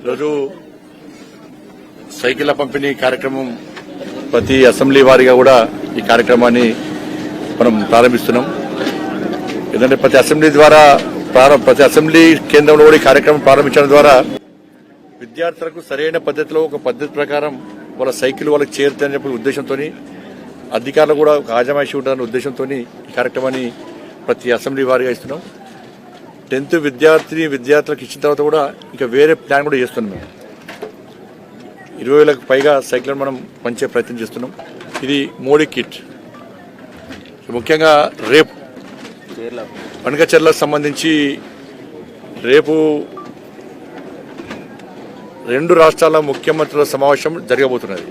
ఈరోజు సైకిళ్ల పంపిణీ కార్యక్రమం ప్రతి అసెంబ్లీ వారీగా కూడా ఈ కార్యక్రమాన్ని మనం ప్రారంభిస్తున్నాం. ఎందుకంటే ప్రతి అసెంబ్లీ కేంద్రంలో కూడా ఈ కార్యక్రమం ప్రారంభించడం ద్వారా విద్యార్థులకు సరైన పద్ధతిలో ఒక పద్ధతి ప్రకారం వాళ్ళ సైకిల్ వాళ్ళకి చేరుతాయని చెప్పే ఉద్దేశంతో అధికారులు కూడా ఒక ఆజమాయిషి ఉండాలనే ఉద్దేశంతో ఈ కార్యక్రమాన్ని ప్రతి అసెంబ్లీ వారీగా ఇస్తున్నాం. 10th విద్యార్థులకు ఇచ్చిన తర్వాత కూడా ఇంకా వేరే ప్లాన్ కూడా చేస్తున్నాం. మేము 20,000కు పైగా సైకిల్ మనం పంచే ప్రయత్నం చేస్తున్నాం. ఇది మోడీ కిట్. ముఖ్యంగా రేపు పనకచెర్లకు సంబంధించి రేపు 2 రాష్ట్రాల ముఖ్యమంత్రుల సమావేశం జరగబోతున్నది.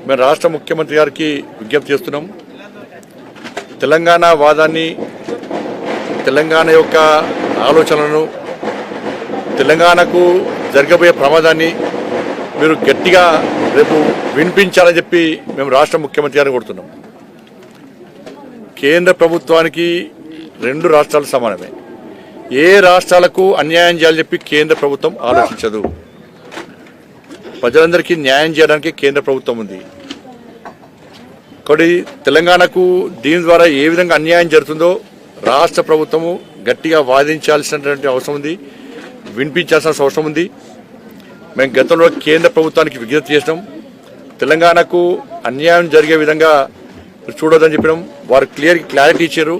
మేము రాష్ట్ర ముఖ్యమంత్రి గారికి విజ్ఞప్తి చేస్తున్నాం. తెలంగాణ వాదాన్ని, తెలంగాణ యొక్క ఆలోచనలను, తెలంగాణకు జరగబోయే ప్రమాదాన్ని మీరు గట్టిగా రేపు వినిపించాలని చెప్పి మేము రాష్ట్ర ముఖ్యమంత్రి గారిని కోరుతున్నాం. కేంద్ర ప్రభుత్వానికి 2 రాష్ట్రాలు సమానమే. ఏ రాష్ట్రాలకు అన్యాయం చేయాలని చెప్పి కేంద్ర ప్రభుత్వం ఆలోచించదు. ప్రజలందరికీ న్యాయం చేయడానికి కేంద్ర ప్రభుత్వం ఉంది. కాబట్టి తెలంగాణకు దీని ద్వారా ఏ విధంగా అన్యాయం జరుగుతుందో రాష్ట్ర ప్రభుత్వము గట్టిగా వాదించాల్సినటువంటి అవసరం ఉంది, వినిపించాల్సిన అవసరం ఉంది. మేము గతంలో కేంద్ర ప్రభుత్వానికి విజ్ఞప్తి చేసినాం. తెలంగాణకు అన్యాయం జరిగే విధంగా చూడొద్దని చెప్పినాం. వారు క్లారిటీ ఇచ్చారు.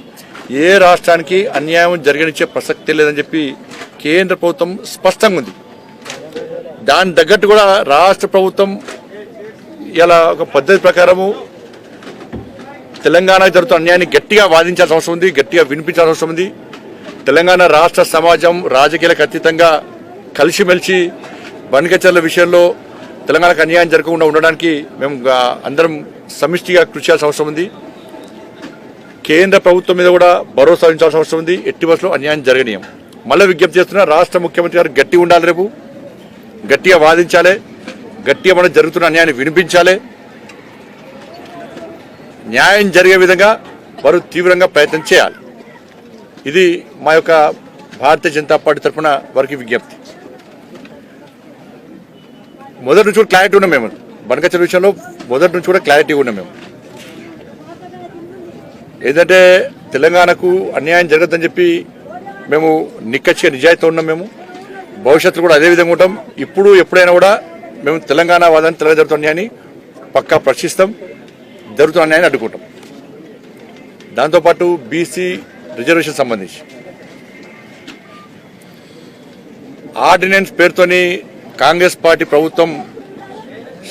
ఏ రాష్ట్రానికి అన్యాయం జరగనిచ్చే ప్రసక్తి లేదని చెప్పి కేంద్ర ప్రభుత్వం స్పష్టంగా ఉంది. దాని తగ్గట్టు కూడా రాష్ట్ర ప్రభుత్వం ఇలా ఒక పద్ధతి ప్రకారము తెలంగాణకు జరుగుతున్న అన్యాయాన్ని గట్టిగా వాదించాల్సిన అవసరం ఉంది, గట్టిగా వినిపించాల్సిన అవసరం ఉంది. తెలంగాణ రాష్ట్ర సమాజం రాజకీయాలకు అతీతంగా కలిసిమెలిసి బనకచెర్ల విషయంలో తెలంగాణకు అన్యాయం జరగకుండా ఉండడానికి మేము అందరం సమిష్టిగా కృషి చేయాల్సిన అవసరం ఉంది. కేంద్ర ప్రభుత్వం మీద కూడా భరోసా ఉంచాల్సిన అవసరం ఉంది. ఎట్టి బస్సులో అన్యాయం జరగనీయం. మళ్ళీ విజ్ఞప్తి చేస్తున్నా, రాష్ట్ర ముఖ్యమంత్రి గారు గట్టిగా ఉండాలి. రేపు గట్టిగా వాదించాలి, గట్టిగా మనకు జరుగుతున్న అన్యాయాన్ని వినిపించాలి. న్యాయం జరిగే విధంగా వారు తీవ్రంగా ప్రయత్నం చేయాలి. ఇది మా యొక్క భారతీయ జనతా పార్టీ తరఫున వారికి విజ్ఞప్తి. మొదటి నుంచి కూడా క్లారిటీ ఉన్నాం. మేము బనకచెర్ల విషయంలో మొదటి నుంచి కూడా క్లారిటీ ఉన్నాం. మేము ఏదంటే తెలంగాణకు అన్యాయం జరగదని చెప్పి మేము నిక్కచ్చిగా నిజాయితీతో ఉన్నాం. మేము భవిష్యత్తులో కూడా అదే విధంగా ఉంటాం. ఇప్పుడు ఎప్పుడైనా కూడా మేము తెలంగాణ వాదాన్ని, తెలంగాణ జరుగుతున్న అన్యాయాన్ని పక్కా ప్రశ్నిస్తాం, జరుగుతున్న అన్యాయాన్ని అడ్డుకుంటాం. దాంతోపాటు బీసీ రిజర్వేషన్ సంబంధించి ఆర్డినెన్స్ పేరుతోని కాంగ్రెస్ పార్టీ ప్రభుత్వం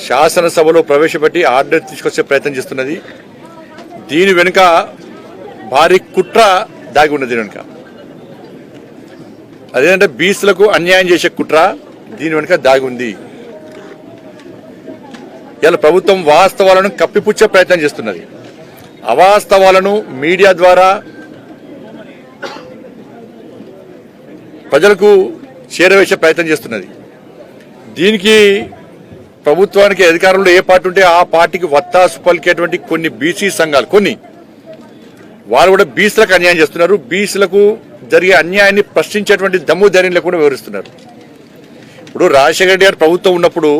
శాసనసభలో ప్రవేశపెట్టి ఆర్డినెన్స్ తీసుకొచ్చే ప్రయత్నం చేస్తున్నది. దీని వెనుక భారీ కుట్ర దాగి ఉన్నది. దీని వెనుక అదేంటంటే బీసీలకు అన్యాయం చేసే కుట్ర దీని వెనుక దాగి ఉంది. ఇలా ప్రభుత్వం వాస్తవాలను కప్పిపుచ్చే ప్రయత్నం చేస్తున్నది. అవాస్తవాలను మీడియా ద్వారా ప్రజలకు చేరవేసే ప్రయత్నం చేస్తున్నది. దీనికి ప్రభుత్వానికి అధికారంలో ఏ పార్టీ ఉంటే ఆ పార్టీకి వత్తాసు పలికేటువంటి కొన్ని బీసీ సంఘాలు, వారు కూడా బీసీలకు అన్యాయం చేస్తున్నారు. బీసీలకు జరిగే అన్యాయాన్ని ప్రశ్నించేటువంటి దమ్ము ధైర్యం లేకుండా వివరిస్తున్నారు. ఇప్పుడు రాజశేఖర రెడ్డి గారు ప్రభుత్వం ఉన్నప్పుడు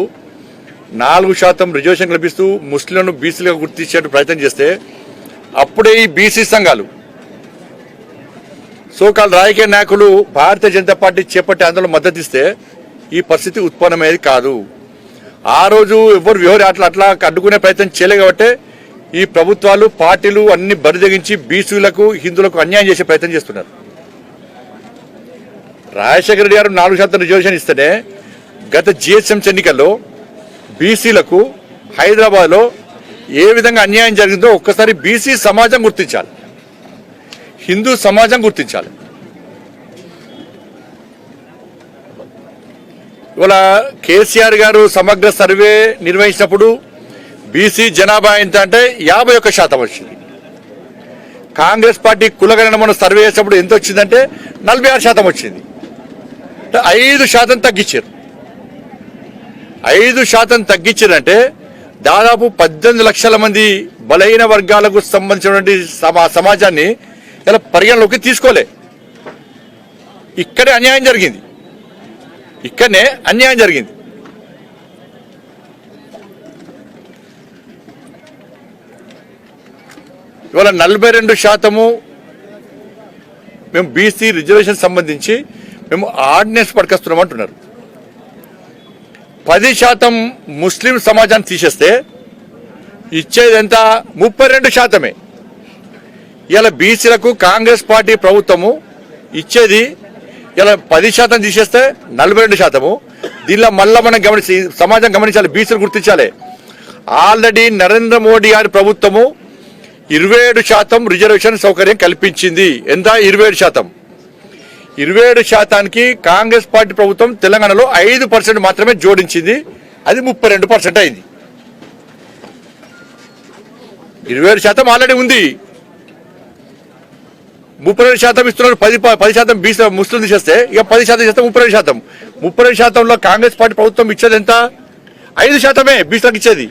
4% రిజర్వేషన్ కల్పిస్తూ ముస్లింలను బీసీలుగా గుర్తించే ప్రయత్నం చేస్తే అప్పుడే ఈ బీసీ సంఘాలు, సోకాల్ రాజకీయ నాయకులు భారతీయ జనతా పార్టీ చేపట్టే ఆందోళన మద్దతు ఇస్తే ఈ పరిస్థితి ఉత్పన్నమయ్యేది కాదు. ఆ రోజు ఎవరు అట్లా అడ్డుకునే ప్రయత్నం చేయలే కాబట్టి ఈ ప్రభుత్వాలు, పార్టీలు అన్ని బరిదగించి బీసీలకు, హిందువులకు అన్యాయం చేసే ప్రయత్నం చేస్తున్నారు. రాజశేఖర రెడ్డి గారు 4% రిజర్వేషన్ ఇస్తేనే గత జిహెచ్ఎంసీ ఎన్నికల్లో బీసీలకు హైదరాబాద్లో ఏ విధంగా అన్యాయం జరిగిందో ఒక్కసారి బీసీ సమాజం గుర్తించాలి, హిందూ సమాజం గుర్తించాలి. ఇవాళ కేసీఆర్ గారు సమగ్ర సర్వే నిర్వహించినప్పుడు బీసీ జనాభా ఎంత అంటే 51% వచ్చింది. కాంగ్రెస్ పార్టీ కులగణన సర్వే చేసినప్పుడు ఎంత వచ్చిందంటే 46% వచ్చింది. 5% తగ్గించారు. 5% తగ్గించారంటే దాదాపు 18 లక్షల మంది బలహీన వర్గాలకు సంబంధించినటువంటి సమాజాన్ని ఇలా పరిగణలోకి తీసుకోలే. ఇక్కడే అన్యాయం జరిగింది. ఇక్కడనే అన్యాయం జరిగింది. ఇవాళ 42% మేము బీసీ రిజర్వేషన్ సంబంధించి మేము ఆర్డినెన్స్ పట్టుకొస్తున్నాం అంటున్నారు. 10% ముస్లిం సమాజాన్ని తీసేస్తే ఇచ్చేది ఎంత? 32%. ఇలా బీసీలకు కాంగ్రెస్ పార్టీ ప్రభుత్వము ఇచ్చేది ఇలా 10% తీసేస్తే 42%. దీనిలో మళ్ళా మనం సమాజం గమనించాలి, బీసీలు గుర్తించాలి. ఆల్రెడీ నరేంద్ర మోడీ గారి ప్రభుత్వము 27% రిజర్వేషన్ సౌకర్యం కల్పించింది. ఎంత? 27%. 27%కి కాంగ్రెస్ పార్టీ ప్రభుత్వం తెలంగాణలో 5% మాత్రమే జోడించింది. అది 32% అయింది. 27% ఆల్రెడీ ఉంది. 32% ఇస్తున్నారు. 10% బీసీ ముస్లిం తీసేస్తే ఇక 10% చేస్తే 32%. 32%లో కాంగ్రెస్ పార్టీ ప్రభుత్వం ఇచ్చేది ఎంత? 5% బీసీలకు ఇచ్చేది.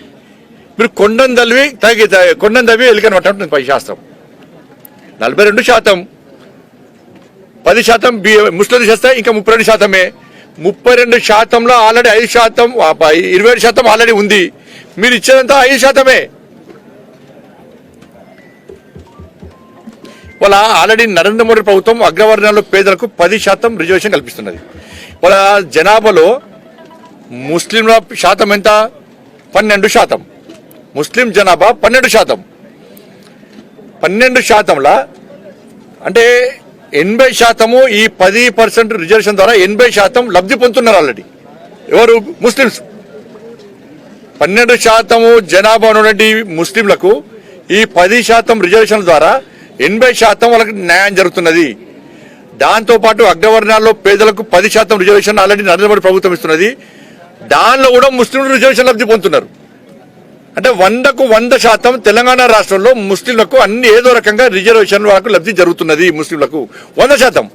మీరు కొండం దవ్వి ఎలికని పట్టినట్టు పై శాస్త్రం. 42%, 10% ముస్లిం చేస్తే ఇంకా 32%. 32%లో ఆల్రెడీ 5%, 27% ఆల్రెడీ ఉంది. మీరు ఇచ్చేదంతా 5%. వాళ్ళ ఆల్రెడీ నరేంద్ర మోడీ ప్రభుత్వం అగ్రవర్ణాల్లో పేదలకు 10% రిజర్వేషన్ కల్పిస్తున్నది. వాళ్ళ జనాభాలో ముస్లింల శాతం ఎంత? 12%. ముస్లిం జనాభా 12%. 12%లా అంటే 80% ఈ 10% రిజర్వేషన్ ద్వారా 80% లబ్ధి పొందుతున్నారు ఆల్రెడీ. ఎవరు? ముస్లింస్. 12% జనాభా ఉన్నటువంటి ముస్లింలకు ఈ 10% రిజర్వేషన్ ద్వారా 80% వాళ్ళకి న్యాయం జరుగుతున్నది. దాంతోపాటు అగ్రవర్ణాల్లో పేదలకు 10% రిజర్వేషన్ ఆల్రెడీ నరేంద్ర మోడీ ప్రభుత్వం ఇస్తున్నది. దానిలో కూడా ముస్లింలు రిజర్వేషన్ లబ్ధి పొందుతున్నారు. అంటే 100కు 100% తెలంగాణ రాష్ట్రంలో ముస్లింలకు అన్ని ఏదో రకంగా రిజర్వేషన్ వాళ్ళకు లబ్ధి జరుగుతున్నది. ముస్లింలకు 100%.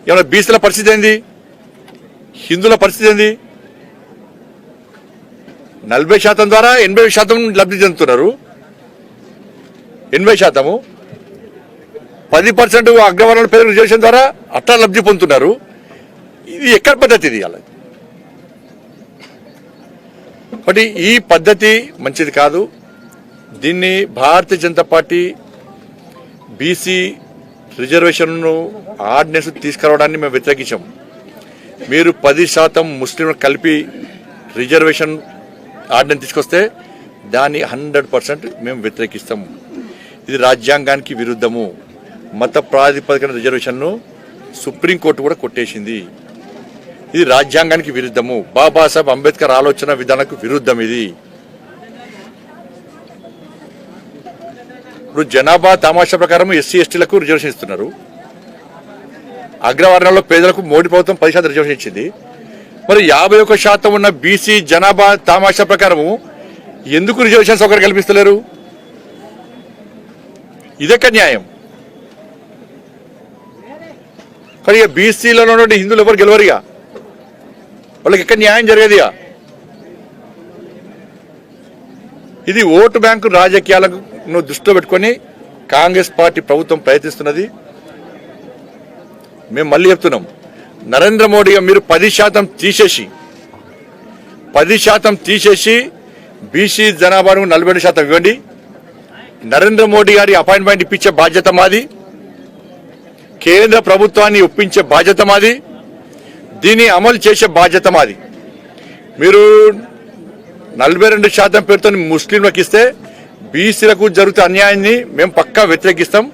ఏమైనా బీసీల పరిస్థితి ఏంది? హిందువుల పరిస్థితి ఏంది? 40% ద్వారా 80% లబ్ధి చెందుతున్నారు. 80%. 10% అగ్రవర్ణాల పేద రిజర్వేషన్ ద్వారా అట్లా లబ్ధి పొందుతున్నారు. ఇది ఎక్కడ పద్ధతి? ఇది అలా. కాబట్టి ఈ పద్ధతి మంచిది కాదు. దీన్ని భారతీయ జనతా పార్టీ బీసీ రిజర్వేషన్ను ఆర్డినెన్స్ తీసుకురావడాన్ని మేము వ్యతిరేకించాం. మీరు 10% ముస్లింలకు కలిపి రిజర్వేషన్ ఆర్డినెన్స్ తీసుకొస్తే దాన్ని 100% మేము వ్యతిరేకిస్తాము. ఇది రాజ్యాంగానికి విరుద్ధము. మత ప్రాతిపదికన రిజర్వేషన్ను సుప్రీంకోర్టు కూడా కొట్టేసింది. ఇది రాజ్యాంగానికి విరుద్ధము. బాబాసాహెబ్ అంబేద్కర్ ఆలోచన విధానానికి విరుద్ధం. ఇది ఇప్పుడు జనాభా తమాషా ప్రకారం ఎస్సీ ఎస్టీలకు రిజర్వేషన్ ఇస్తున్నారు. అగ్రవర్ణాల్లో పేదలకు మోడీ ప్రభుత్వం 10% రిజర్వేషన్ ఇచ్చింది. మరి 51% ఉన్న బీసీ జనాభా తమాషా ప్రకారము ఎందుకు రిజర్వేషన్ సౌకర్యం కల్పిస్తలేరు? ఇదెక్క న్యాయం? కానీ బీసీలలో హిందువులు ఎవరు గెలవరుగా, వాళ్ళకి ఎక్కడ న్యాయం జరిగేదిగా. ఇది ఓటు బ్యాంకు రాజకీయాలను దృష్టిలో పెట్టుకొని కాంగ్రెస్ పార్టీ ప్రభుత్వం ప్రయత్నిస్తున్నది. మేము మళ్ళీ చెప్తున్నాం, నరేంద్ర మోడీ మీరు 10% తీసేసి బీసీ జనాభాను 42% ఇవ్వండి. నరేంద్ర మోడీ గారి అపాయింట్మెంట్ ఇప్పించే బాధ్యత మాది. కేంద్ర ప్రభుత్వాన్ని ఒప్పించే బాధ్యత మాది. దీన్ని అమలు చేసే బాధ్యత మాది. మీరు 42% పేరుతో ముస్లింలకు ఇస్తే బీసీలకు జరుగుతున్న అన్యాయాన్ని మేము పక్కా వ్యతిరేకిస్తాం.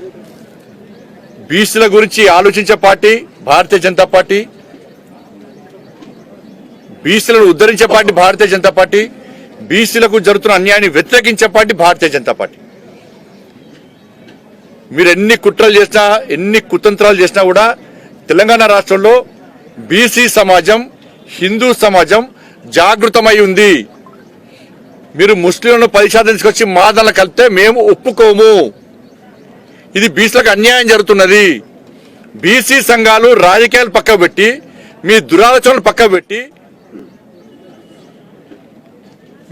బీసీల గురించి ఆలోచించే పార్టీ భారతీయ జనతా పార్టీ, బీసీలను ఉద్ధరించే పార్టీ భారతీయ జనతా పార్టీ, బీసీలకు జరుగుతున్న అన్యాయాన్ని వ్యతిరేకించే పార్టీ భారతీయ జనతా పార్టీ. మీరు ఎన్ని కుట్రలు చేసినా, ఎన్ని కుతంత్రాలు చేసినా కూడా తెలంగాణ రాష్ట్రంలో బీసీ సమాజం, హిందూ సమాజం జాగృతమై ఉంది. మీరు ముస్లింలను 10% తీసుకొచ్చి మా దానిలో కలిపితే మేము ఒప్పుకోము. ఇది బీసీలకు అన్యాయం జరుగుతున్నది. బీసీ సంఘాలు రాజకీయాలు పక్కకు పెట్టి, మీ దురాలోచనలు పక్కకు పెట్టి,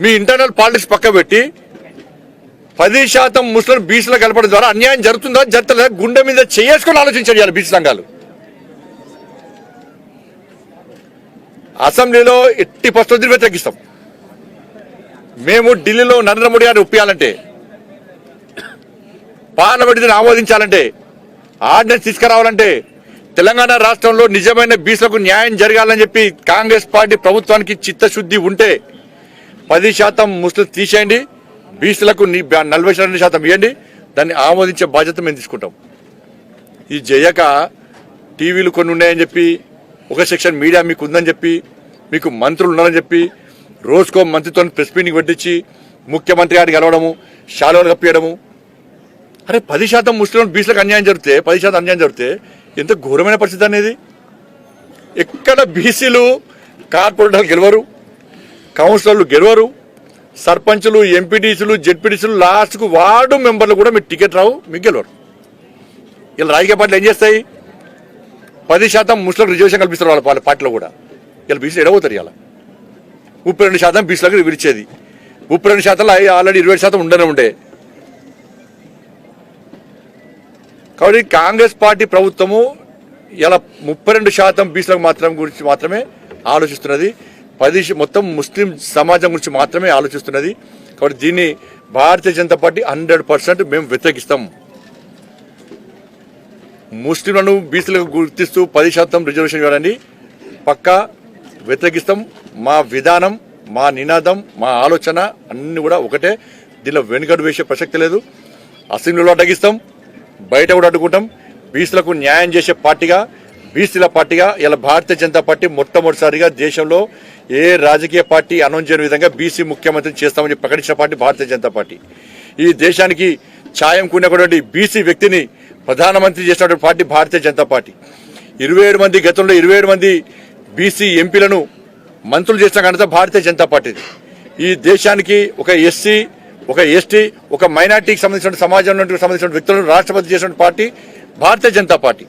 మీ ఇంటర్నల్ పాలిటిక్స్ పక్కకు పెట్టి 10% ముస్లిం బీసీలో కలపడం ద్వారా అన్యాయం జరుగుతుందా జరుగుతుందా గుండె మీద చేసుకొని ఆలోచించండి. బీసీ సంఘాలు అసెంబ్లీలో ఎట్టి పరిస్థితుల్లో వ్యతిరేకిస్తాం. మేము ఢిల్లీలో నరేంద్ర మోడీ గారిని ఒప్పియాలంటే, పార్లమెంట్ దీన్ని ఆమోదించాలంటే, ఆర్డినెన్స్ తీసుకురావాలంటే, తెలంగాణ రాష్ట్రంలో నిజమైన బీసీలకు న్యాయం జరగాలని చెప్పి కాంగ్రెస్ పార్టీ ప్రభుత్వానికి చిత్తశుద్ధి ఉంటే 10% ముస్లిం తీసేయండి, బీసీలకు 42% ఇవ్వండి, దాన్ని ఆమోదించే బాధ్యత మేము తీసుకుంటాం. ఇది చేయక టీవీలు కొన్ని ఉన్నాయని చెప్పి, ఒక సెక్షన్ మీడియా మీకు ఉందని చెప్పి, మీకు మంత్రులు ఉన్నారని చెప్పి, రోజుకో మంత్రితో ప్రెస్ మీటింగ్ పెట్టించి ముఖ్యమంత్రి గారికి కలవడము, శాలువలు కప్పియడము. అరే 10% ముస్లిం బీసీలకు అన్యాయం జరిగితే, 10% అన్యాయం జరిగితే ఎంత ఘోరమైన పరిస్థితి అనేది. ఎక్కడ బీసీలు కార్పొరేటర్లు గెలవరు, కౌన్సిలర్లు గెలవరు, సర్పంచులు, ఎంపీటీసీలు, జెడ్పీటీసీలు, లాస్ట్కు వార్డు మెంబర్లు కూడా మీకు టికెట్ రావు, మీకు గెలవరు. ఇలా రాజకీయ పార్టీలు ఏం చేస్తాయి? 10% ముస్లిం రిజర్వేషన్ కల్పిస్తారు వాళ్ళ పార్టీలో కూడా. ఇలా బీసీలు ఎడబోతారు. ఇలా 32% బీసీలకు విడిచేది, 32%లో ఆల్రెడీ 27% ఉండనే ఉండే. కాబట్టి కాంగ్రెస్ పార్టీ ప్రభుత్వము ఇలా 32% బీసీలకు గురించి మాత్రమే ఆలోచిస్తున్నది, మొత్తం ముస్లిం సమాజం గురించి మాత్రమే ఆలోచిస్తున్నది. కాబట్టి దీన్ని భారతీయ జనతా పార్టీ 100% మేము వ్యతిరేకిస్తాం. ముస్లింలను బీసీలకు గుర్తిస్తూ 10% రిజర్వేషన్ ఇవ్వడాన్ని పక్కా వ్యతిరేకిస్తాం. మా విధానం, మా నినాదం, మా ఆలోచన అన్ని కూడా ఒకటే. దీనిలో వెనుకడు వేసే ప్రసక్తి లేదు. అసెంబ్లీలో అడ్డగిస్తాం, బయట కూడా అడ్డుకుంటాం. బీసీలకు న్యాయం చేసే పార్టీగా, బీసీల పార్టీగా ఇలా భారతీయ జనతా పార్టీ మొట్టమొదటిసారిగా దేశంలో ఏ రాజకీయ పార్టీ అనౌన్స్ చేయని విధంగా బీసీ ముఖ్యమంత్రిని చేస్తామని ప్రకటించిన పార్టీ భారతీయ జనతా పార్టీ. ఈ దేశానికి ఛాయం కూడినటువంటి బీసీ వ్యక్తిని ప్రధానమంత్రి చేసినటువంటి పార్టీ భారతీయ జనతా పార్టీ. 27 మంది, గతంలో 27 మంది బీసీ ఎంపీలను మంత్రులు చేసిన ఘనత భారతీయ జనతా పార్టీది. ఈ దేశానికి ఒక ఎస్సీ, ఒక ఎస్టీ, ఒక మైనార్టీకి సంబంధించిన సమాజానికి సంబంధించిన వ్యక్తులను రాష్ట్రపతి చేసిన పార్టీ భారతీయ జనతా పార్టీ.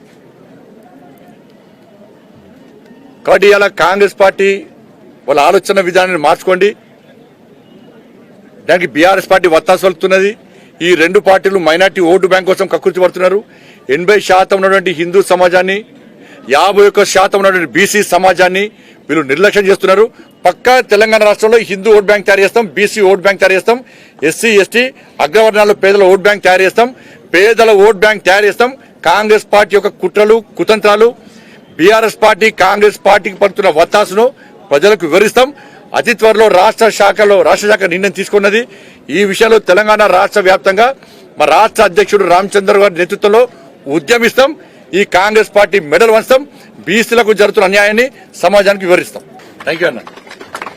కాబట్టి ఇలా కాంగ్రెస్ పార్టీ వాళ్ళ ఆలోచన విధానాన్ని మార్చుకోండి. దానికి బీఆర్ఎస్ పార్టీ వత్తాసు పలుకుతున్నది. ఈ రెండు పార్టీలు మైనార్టీ ఓటు బ్యాంక్ కోసం కకృతి పడుతున్నారు. 80% ఉన్నటువంటి హిందూ సమాజాన్ని, 51% ఉన్నటువంటి బీసీ సమాజాన్ని వీళ్ళు నిర్లక్ష్యం చేస్తున్నారు. పక్కా తెలంగాణ రాష్ట్రంలో హిందూ ఓట్ బ్యాంక్ తయారు చేస్తాం, బీసీ ఓట్ బ్యాంక్ తయారు చేస్తాం, ఎస్సీ ఎస్టీ అగ్రవర్ణాల్లో పేదల ఓట్ బ్యాంక్ తయారు చేస్తాం, పేదల ఓట్ బ్యాంక్ తయారు చేస్తాం. కాంగ్రెస్ పార్టీ యొక్క కుట్రలు, కుతంత్రాలు, బీఆర్ఎస్ పార్టీ కాంగ్రెస్ పార్టీకి పడుతున్న వత్తాసును ప్రజలకు వివరిస్తాం. అతి త్వరలో రాష్ట్ర శాఖ నిర్ణయం తీసుకున్నది. ఈ విషయంలో తెలంగాణ రాష్ట్ర వ్యాప్తంగా మా రాష్ట్ర అధ్యక్షుడు రామచంద్ర గారి నేతృత్వంలో ఉద్యమిస్తాం. ఈ కాంగ్రెస్ పార్టీ మెడల్ వంచుతాం. బీసీలకు జరుగుతున్న అన్యాయాన్ని సమాజానికి వివరిస్తాం. థ్యాంక్ యూ అన్న.